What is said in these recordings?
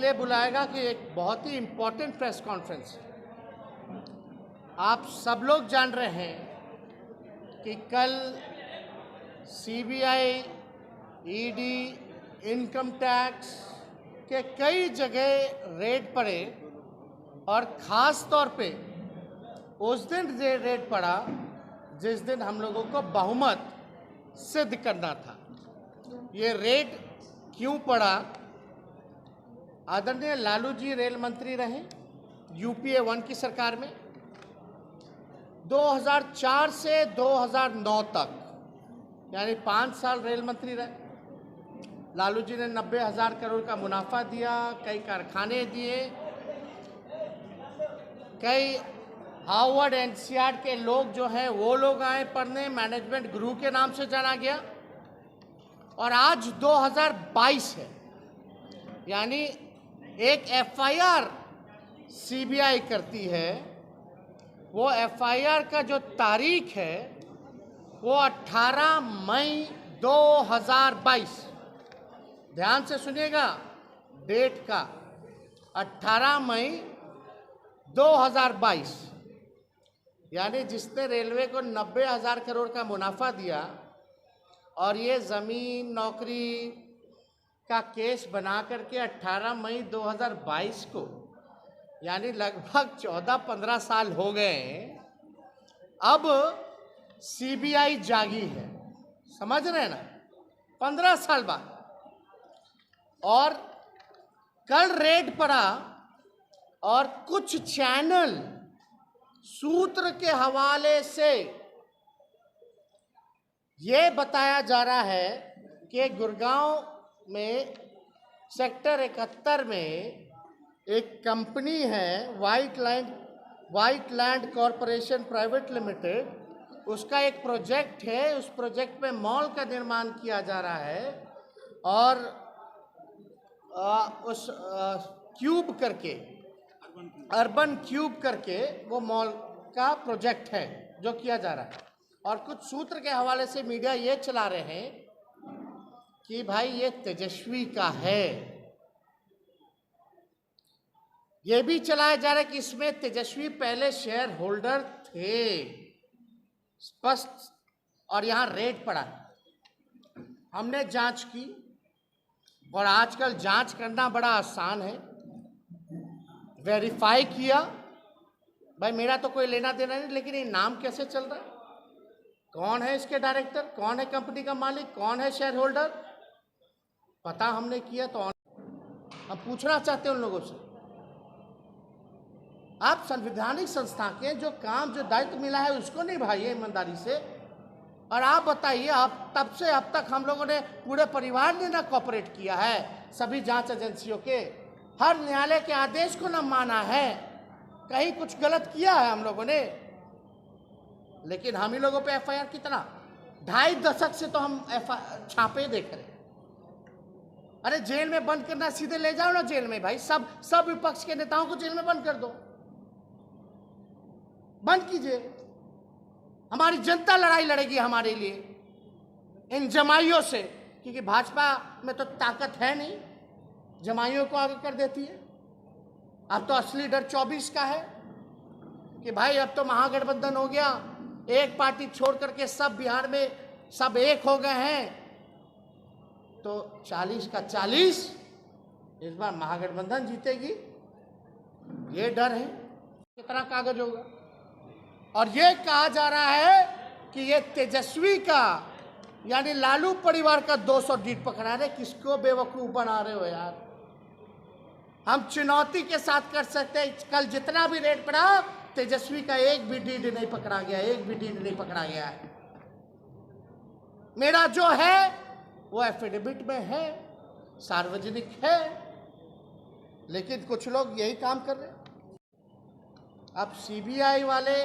इसलिए बुलाएगा कि एक बहुत ही इम्पोर्टेंट प्रेस कॉन्फ्रेंस। आप सब लोग जान रहे हैं कि कल सीबीआई, ईडी, इनकम टैक्स के कई जगह रेड पड़े और ख़ास तौर पे उस दिन रेड पड़ा जिस दिन हम लोगों को बहुमत सिद्ध करना था। ये रेड क्यों पड़ा? आदरणीय लालू जी रेल मंत्री रहे यूपीए 1 की सरकार में 2004 से 2009 तक, यानी 5 साल रेल मंत्री रहे। लालू जी ने 90,000 करोड़ का मुनाफा दिया, कई कारखाने दिए, कई हार्वर्ड एनसीईआर के लोग जो हैं वो लोग आए पढ़ने, मैनेजमेंट गुरु के नाम से जाना गया। और आज 2022 है, यानी एक एफआईआर सीबीआई करती है। वो एफआईआर का जो तारीख है वो 18 मई 2022, ध्यान से सुनिएगा डेट का, 18 मई 2022, यानी जिसने रेलवे को 90,000 करोड़ का मुनाफा दिया और ये ज़मीन नौकरी का केस बना करके 18 मई 2022 को, यानी लगभग 14-15 साल हो गए, अब सीबीआई जागी है। समझ रहे हैं ना? 15 साल बाद। और कल रेड पड़ा और कुछ चैनल सूत्र के हवाले से ये बताया जा रहा है कि गुड़गांव में सेक्टर 71 में एक कंपनी है white land corporation private limited, उसका एक प्रोजेक्ट है। उस प्रोजेक्ट में मॉल का निर्माण किया जा रहा है और उस क्यूब करके, अर्बन क्यूब करके वो मॉल का प्रोजेक्ट है जो किया जा रहा है। और कुछ सूत्र के हवाले से मीडिया ये चला रहे हैं कि भाई ये तेजस्वी का है। ये भी चलाया जा रहा है कि इसमें तेजस्वी पहले शेयर होल्डर थे, स्पष्ट। और यहां रेड पड़ा। हमने जांच की और आजकल जांच करना बड़ा आसान है। वेरीफाई किया, भाई मेरा तो कोई लेना देना नहीं, लेकिन ये नाम कैसे चल रहा है, कौन है इसके डायरेक्टर, कौन है कंपनी का मालिक, कौन है शेयर होल्डर, पता हमने किया। तो हम पूछना चाहते हैं उन लोगों से, आप संवैधानिक संस्था के जो काम, जो दायित्व मिला है उसको निभाइए ईमानदारी से। और आप बताइए, आप तब से अब तक हम लोगों ने, पूरे परिवार ने ना कोऑपरेट किया है, सभी जांच एजेंसियों के, हर न्यायालय के आदेश को न माना है, कहीं कुछ गलत किया है हम लोगों ने। लेकिन हम ही लोगों पे एफआईआर कितना, 2.5 दशक से तो हम छापे देख रहे। अरे जेल में बंद करना, सीधे ले जाओ ना जेल में भाई, सब विपक्ष के नेताओं को जेल में बंद कर दो, बंद कीजिए। हमारी जनता लड़ाई लड़ेगी हमारे लिए इन जमाइयों से, क्योंकि भाजपा में तो ताकत है नहीं, जमाइयों को आगे कर देती है। अब तो असली डर 24 का है कि भाई अब तो महागठबंधन हो गया, एक पार्टी छोड़ करके सब बिहार में सब एक हो गए हैं, तो 40 का 40 इस बार महागठबंधन जीतेगी, ये डर है। कितना कागज होगा? और ये कहा जा रहा है कि ये तेजस्वी का, यानी लालू परिवार का 200 डीड पकड़ा रहे। किसको बेवकूफ बना रहे हो यार? हम चुनौती के साथ कर सकते हैं। कल जितना भी रेट पड़ा, तेजस्वी का एक भी डीड नहीं पकड़ा गया, एक भी डीड नहीं पकड़ा गया है। मेरा जो है वो एफिडेविट में है, सार्वजनिक है, लेकिन कुछ लोग यही काम कर रहे हैं। अब सीबीआई वाले,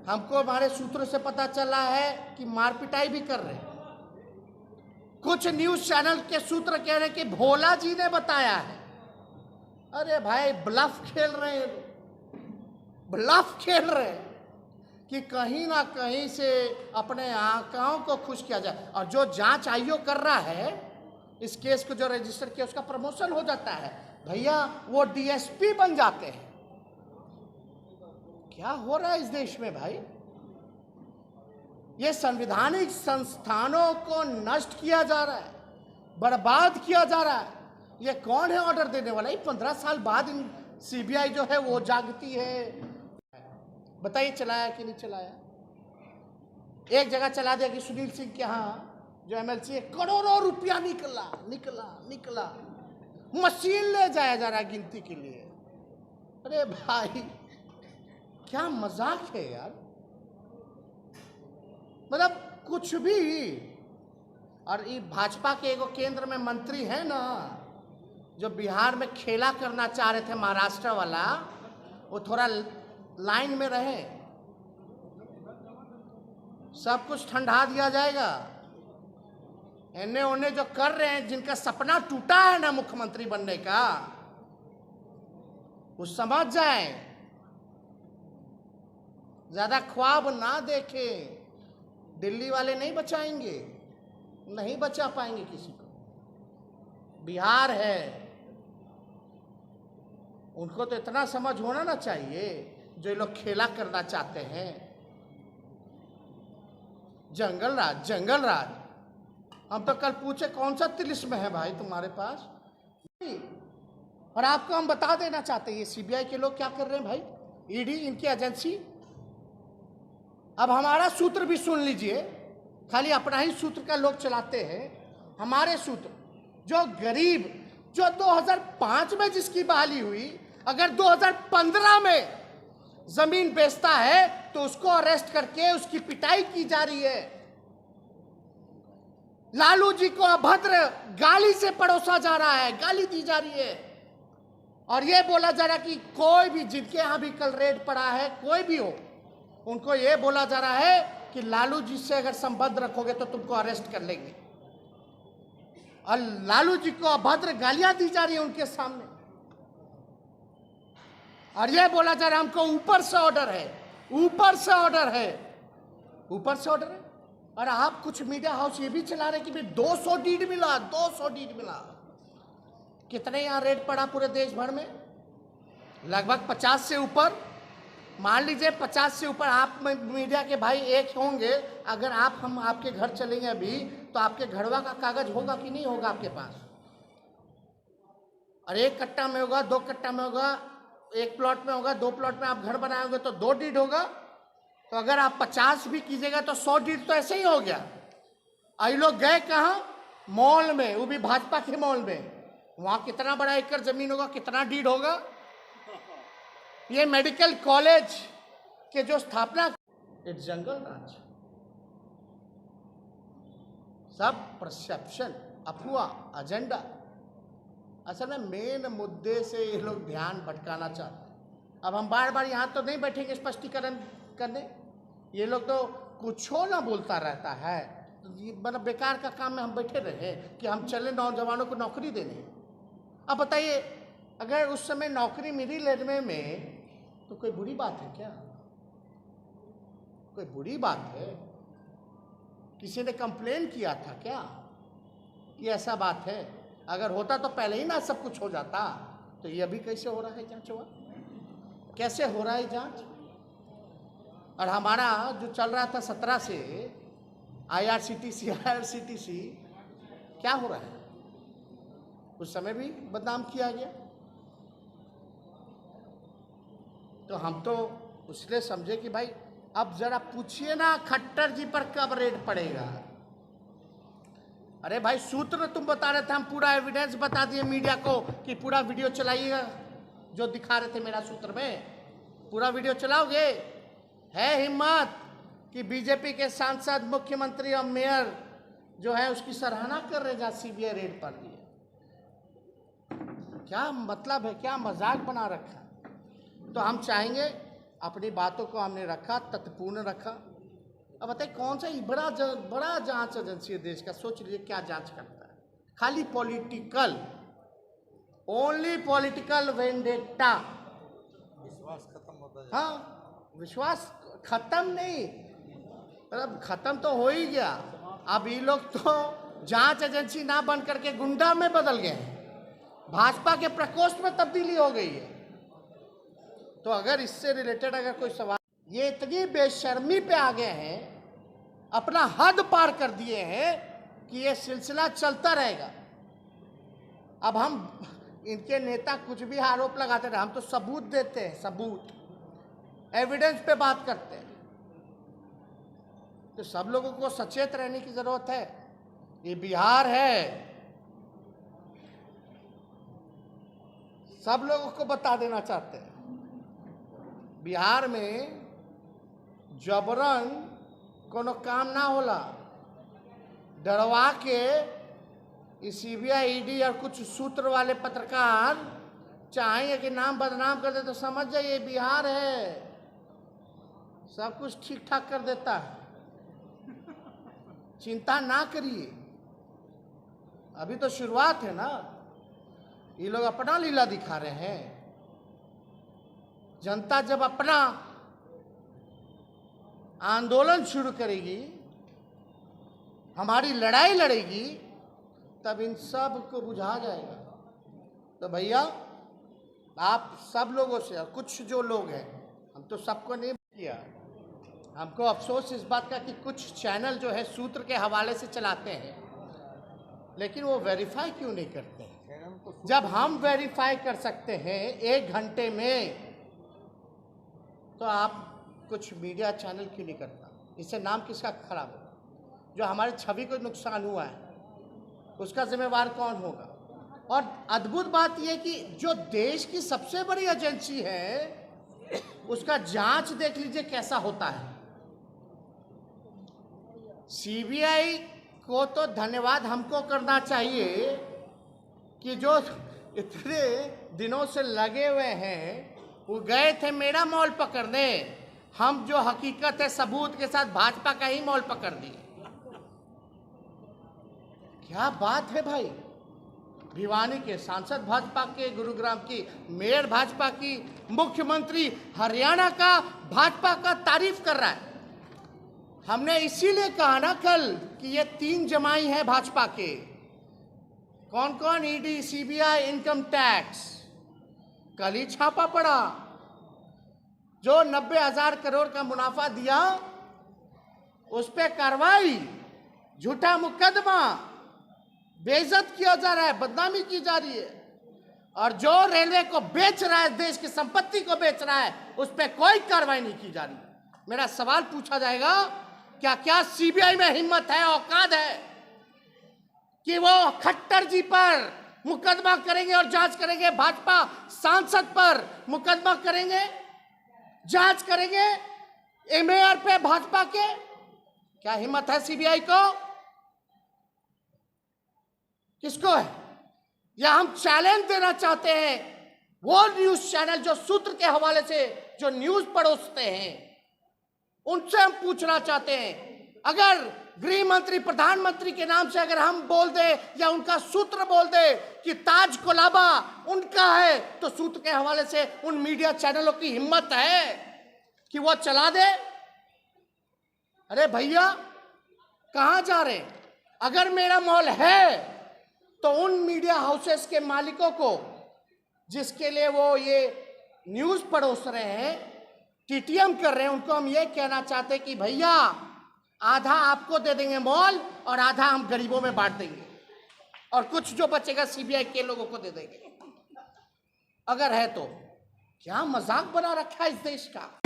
हमको हमारे सूत्रों से पता चला है कि मारपिटाई भी कर रहे हैं। कुछ न्यूज चैनल के सूत्र कह रहे हैं कि भोला जी ने बताया है। अरे भाई, ब्लफ खेल रहे हैं, ब्लफ खेल रहे हैं कि कहीं ना कहीं से अपने आंकड़ों को खुश किया जाए। और जो जांच आयोग कर रहा है, इस केस को जो रजिस्टर किया उसका प्रमोशन हो जाता है, भैया वो डीएसपी बन जाते हैं। क्या हो रहा है इस देश में भाई? ये संवैधानिक संस्थानों को नष्ट किया जा रहा है, बर्बाद किया जा रहा है। ये कौन है ऑर्डर देने वाला? 15 साल बाद इन सीबीआई जो है वो जागती है। बताइए चलाया कि नहीं चलाया? एक जगह चला दिया कि सुनील सिंह के यहाँ जो एमएलसी है, करोड़ों रुपया निकला निकला निकला, मशीन ले जाया जा रहा है गिनती के लिए। अरे भाई क्या मजाक है यार, मतलब कुछ भी। और ये भाजपा के एगो केंद्र में मंत्री है ना, जो बिहार में खेला करना चाह रहे थे महाराष्ट्र वाला, वो थोड़ा लाइन में रहे, सब कुछ ठंडा दिया जाएगा। एने ओने जो कर रहे हैं, जिनका सपना टूटा है ना मुख्यमंत्री बनने का, वो समझ जाए, ज्यादा ख्वाब ना देखें। दिल्ली वाले नहीं बचाएंगे, नहीं बचा पाएंगे किसी को। बिहार है, उनको तो इतना समझ होना ना चाहिए, जो लोग खेला करना चाहते हैं। जंगल राज, जंगल राज। हम तो कल पूछे कौन सा तिलिस्म है भाई तुम्हारे पास? और आपको हम बता देना चाहते हैं ये सीबीआई के लोग क्या कर रहे हैं भाई, ईडी इनकी एजेंसी। अब हमारा सूत्र भी सुन लीजिए, खाली अपना ही सूत्र का लोग चलाते हैं। हमारे सूत्र, जो गरीब, जो 2005 में जिसकी बहाली हुई, अगर 2015 में जमीन बेचता है तो उसको अरेस्ट करके उसकी पिटाई की जा रही है। लालू जी को अभद्र गाली से परोसा जा रहा है, गाली दी जा रही है। और यह बोला जा रहा है कि कोई भी, जिनके यहां भी कल रेड पड़ा है, कोई भी हो, उनको यह बोला जा रहा है कि लालू जी से अगर संबंध रखोगे तो तुमको अरेस्ट कर लेंगे। और लालू जी को अभद्र गालियां दी जा रही है उनके सामने। और यह बोला जा रहा है हमको ऊपर से ऑर्डर है, ऊपर से ऑर्डर है, ऊपर से ऑर्डर है। और आप कुछ मीडिया हाउस ये भी चला रहे कि भाई 200 डीड मिला, 200 डीड मिला। कितने यहां रेड पड़ा पूरे देश भर में? लगभग 50 से ऊपर। मान लीजिए 50 से ऊपर। आप मीडिया के भाई एक होंगे, अगर हम आपके घर चलेंगे अभी, तो आपके घरवा का कागज होगा कि नहीं होगा आपके पास? और एक कट्टा में होगा, 2 कट्टा में होगा, एक प्लॉट में होगा, 2 प्लॉट में आप घर बनाओगे तो 2 डीड होगा। तो अगर आप 50 भी कीजिएगा तो 100 डीड तो ऐसे ही हो गया। आई लोग गए कहाँ? मॉल में, वो भी भाजपा के मॉल में। वहां कितना बड़ा एकड़ जमीन होगा, कितना डीड होगा? ये मेडिकल कॉलेज के जो स्थापना, इट्स जंगल राज। सब परसेप्शन, अफवाह, एजेंडा। असल में मेन मुद्दे से ये लोग ध्यान भटकाना चाहते हैं। अब हम बार बार यहाँ तो नहीं बैठेंगे स्पष्टीकरण करने, ये लोग तो कुछ ना बोलता रहता है। मतलब बेकार का काम में हम बैठे रहे कि हम चले नौजवानों को नौकरी देने। अब बताइए, अगर उस समय नौकरी मिली लेने में तो कोई बुरी बात है क्या? कोई बुरी बात है? किसी ने कंप्लेन किया था क्या कि ऐसा बात है? अगर होता तो पहले ही ना सब कुछ हो जाता। तो ये अभी कैसे हो रहा है जांच? हुआ कैसे हो रहा है जांच? और हमारा जो चल रहा था 17 से आईआरसीटीसी क्या हो रहा है? उस समय भी बदनाम किया गया। तो हम तो उसने समझे कि भाई अब जरा पूछिए ना खट्टर जी पर कब रेड पड़ेगा। अरे भाई सूत्र तुम बता रहे थे, हम पूरा एविडेंस बता दिए मीडिया को कि पूरा वीडियो चलाइएगा। जो दिखा रहे थे मेरा सूत्र में, पूरा वीडियो चलाओगे? है हिम्मत कि बीजेपी के सांसद, मुख्यमंत्री और मेयर जो है उसकी सराहना कर रहे जहाँ सीबीआई रेड पर लिए? क्या मतलब है? क्या मजाक बना रखा? तो हम चाहेंगे, अपनी बातों को हमने रखा, तथ्यपूर्ण रखा। अब बताइए कौन सा ही बड़ा जांच एजेंसी है देश का? सोच लीजिए क्या जांच करता है? खाली पॉलिटिकल, ओनली पॉलिटिकल वेंडेटा। विश्वास खत्म होता है। हाँ, विश्वास खत्म नहीं, मतलब खत्म तो हो ही गया। अब ये लोग तो जांच एजेंसी ना बन करके गुंडा में बदल गए हैं। भाजपा के प्रकोष्ठ में तब्दीली हो गई है। तो अगर इससे रिलेटेड अगर कोई सवाल, ये इतनी बेशर्मी पे आ गए हैं, अपना हद पार कर दिए हैं कि ये सिलसिला चलता रहेगा। अब हम इनके नेता कुछ भी आरोप लगाते रहे, हम तो सबूत देते हैं, सबूत एविडेंस पे बात करते हैं। तो सब लोगों को सचेत रहने की जरूरत है। ये बिहार है, सब लोगों को बता देना चाहते हैं, बिहार में जबरन कोनो काम ना होला। डरवा के सीबीआई ईडी और कुछ सूत्र वाले पत्रकार चाहेंगे कि नाम बदनाम कर दे, तो समझ जाइए बिहार है, सब कुछ ठीक ठाक कर देता है, चिंता ना करिए। अभी तो शुरुआत है ना, ये लोग अपना लीला दिखा रहे हैं। जनता जब अपना आंदोलन शुरू करेगी, हमारी लड़ाई लड़ेगी, तब इन सब को बुझा जाएगा। तो भैया आप सब लोगों से, और कुछ जो लोग हैं, हम तो सबको नहीं किया, हमको अफसोस इस बात का कि कुछ चैनल जो है सूत्र के हवाले से चलाते हैं, लेकिन वो वेरीफाई क्यों नहीं करते हैं? जब हम वेरीफाई कर सकते हैं 1 घंटे में, तो आप कुछ मीडिया चैनल क्यों नहीं करता? इससे नाम किसका खराब होगा? जो हमारी छवि को नुकसान हुआ है उसका जिम्मेवार कौन होगा? और अद्भुत बात यह कि जो देश की सबसे बड़ी एजेंसी है उसका जांच देख लीजिए कैसा होता है। सीबीआई को तो धन्यवाद हमको करना चाहिए कि जो इतने दिनों से लगे हुए हैं, वो गए थे मेरा मॉल पकड़ने, हम जो हकीकत है सबूत के साथ भाजपा का ही मॉल पकड़ दिए। क्या बात है भाई! भिवानी के सांसद भाजपा के, गुरुग्राम की मेयर भाजपा की, मुख्यमंत्री हरियाणा का भाजपा का तारीफ कर रहा है। हमने इसीलिए कहा ना कल कि ये 3 जमाई है भाजपा के। कौन कौन? ED, CBI, income tax. कल ही छापा पड़ा, जो 90,000 करोड़ का मुनाफा दिया उस पे कार्रवाई, झूठा मुकदमा, बेइज्जत किया जा रहा है, बदनामी की जा रही है। और जो रेलवे को बेच रहा है, देश की संपत्ति को बेच रहा है, उस पर कोई कार्रवाई नहीं की जा रही। मेरा सवाल पूछा जाएगा, क्या सीबीआई में हिम्मत है, औकात है कि वो खट्टर जी पर मुकदमा करेंगे और जांच करेंगे? भाजपा सांसद पर मुकदमा करेंगे, जांच करेंगे, मेयर पे भाजपा के? क्या हिम्मत है सीबीआई को? किसको है? या हम चैलेंज देना चाहते हैं वो न्यूज चैनल जो सूत्र के हवाले से जो न्यूज परोसते हैं, उनसे हम पूछना चाहते हैं, अगर गृह मंत्री, प्रधानमंत्री के नाम से अगर हम बोल दे या उनका सूत्र बोल दे कि ताज कोलाबा उनका है, तो सूत्र के हवाले से उन मीडिया चैनलों की हिम्मत है कि वो चला दे? अरे भैया, कहां जा रहे? अगर मेरा मॉल है तो उन मीडिया हाउसेस के मालिकों को, जिसके लिए वो ये न्यूज परोस रहे हैं, टीटीएम कर रहे हैं, उनको हम ये कहना चाहते हैं कि भैया आधा आपको दे देंगे मॉल और आधा हम गरीबों में बांट देंगे, और कुछ जो बचेगा सीबीआई के लोगों को दे देंगे। अगर है तो क्या मजाक बना रखा है इस देश का?